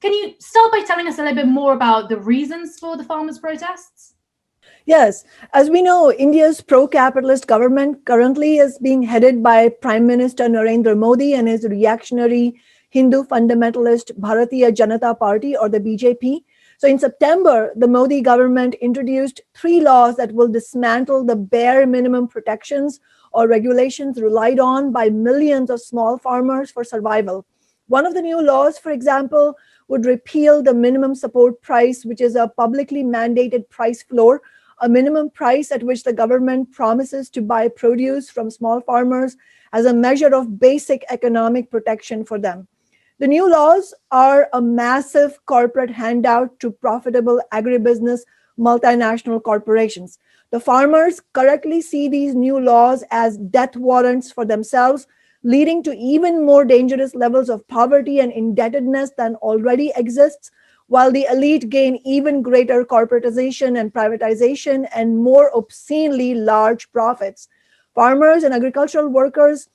Can you start by telling us a little bit more about the reasons for the farmers' protests? Yes, as we know, India's pro-capitalist government currently is being headed by Prime Minister Narendra Modi and his reactionary Hindu fundamentalist Bharatiya Janata Party, or the BJP. So in September, the Modi government introduced 3 laws that will dismantle the bare minimum protections or regulations relied on by millions of small farmers for survival. One of the new laws, for example, would repeal the minimum support price, which is a publicly mandated price floor, a minimum price at which the government promises to buy produce from small farmers as a measure of basic economic protection for them. The new laws are a massive corporate handout to profitable agribusiness multinational corporations. The farmers correctly see these new laws as death warrants for themselves, leading to even more dangerous levels of poverty and indebtedness than already exists, while the elite gain even greater corporatization and privatization and more obscenely large profits. Farmers and agricultural workers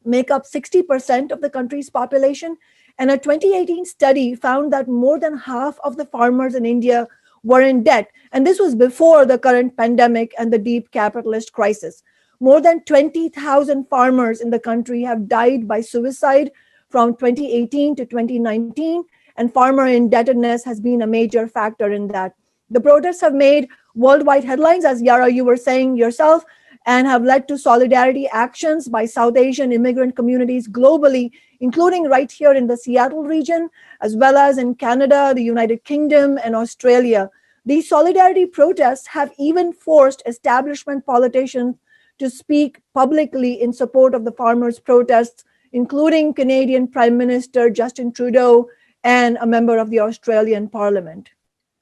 make up 60% of the country's population, and a 2018 study found that more than half of the farmers in India were in debt, and this was before the current pandemic and the deep capitalist crisis. More than 20,000 farmers in the country have died by suicide from 2018 to 2019, and farmer indebtedness has been a major factor in that. The protests have made worldwide headlines, as Yara, you were saying yourself, and have led to solidarity actions by South Asian immigrant communities globally, including right here in the Seattle region, as well as in Canada, the United Kingdom, and Australia. These solidarity protests have even forced establishment politicians to speak publicly in support of the farmers' protests, including Canadian Prime Minister Justin Trudeau and a member of the Australian Parliament.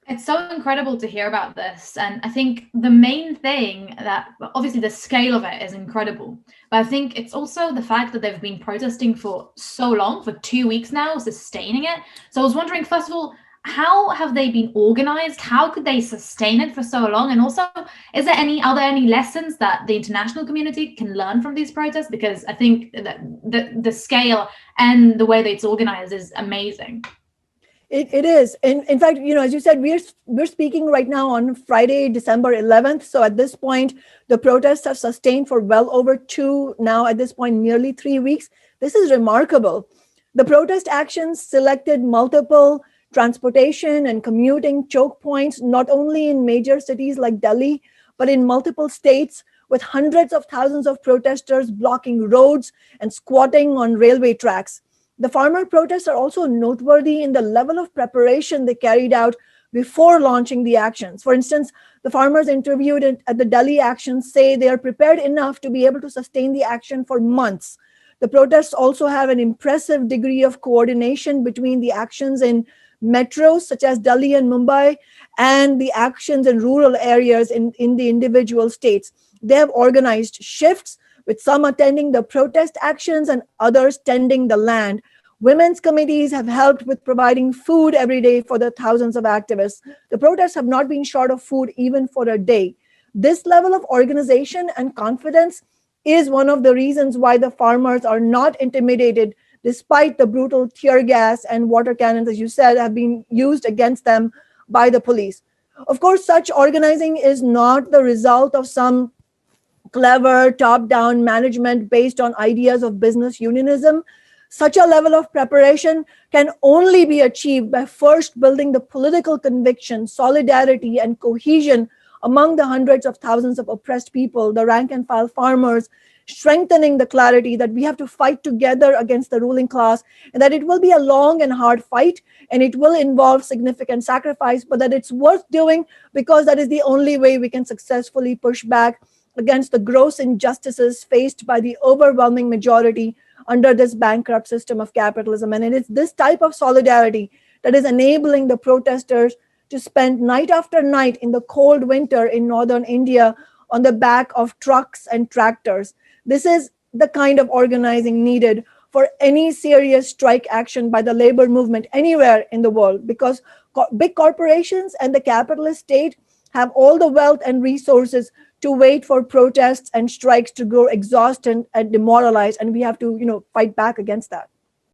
It's so incredible to hear about this. And I think the main thing that, obviously the scale of it is incredible, but I think it's also the fact that they've been protesting for so long, for 2 weeks now, sustaining it. So I was wondering, first of all, how have they been organized? How could they sustain it for so long? And also, are there any lessons that the international community can learn from these protests? Because I think that the scale and the way that it's organized is amazing. It is. In fact, as you said, we're speaking right now on Friday, December 11th. So at this point, the protests have sustained for well over at this point, nearly 3 weeks. This is remarkable. The protest actions selected multiple transportation and commuting choke points, not only in major cities like Delhi, but in multiple states, with hundreds of thousands of protesters blocking roads and squatting on railway tracks. The farmer protests are also noteworthy in the level of preparation they carried out before launching the actions. For instance, the farmers interviewed at the Delhi actions say they are prepared enough to be able to sustain the action for months. The protests also have an impressive degree of coordination between the actions in metros such as Delhi and Mumbai and the actions in rural areas in the individual states. They have organized shifts, with some attending the protest actions and others tending the land. Women's committees have helped with providing food every day for the thousands of activists. The protests have not been short of food even for a day. This level of organization and confidence is one of the reasons why the farmers are not intimidated, despite the brutal tear gas and water cannons, as you said, have been used against them by the police. Of course, such organizing is not the result of some clever top-down management based on ideas of business unionism. Such a level of preparation can only be achieved by first building the political conviction, solidarity, and cohesion among the hundreds of thousands of oppressed people, the rank and file farmers, strengthening the clarity that we have to fight together against the ruling class, and that it will be a long and hard fight, and it will involve significant sacrifice, but that it's worth doing because that is the only way we can successfully push back against the gross injustices faced by the overwhelming majority under this bankrupt system of capitalism. And it is this type of solidarity that is enabling the protesters to spend night after night in the cold winter in northern India on the back of trucks and tractors. This is the kind of organizing needed for any serious strike action by the labor movement anywhere in the world, because big corporations and the capitalist state have all the wealth and resources to wait for protests and strikes to grow exhausted and demoralized, and we have to, fight back against that.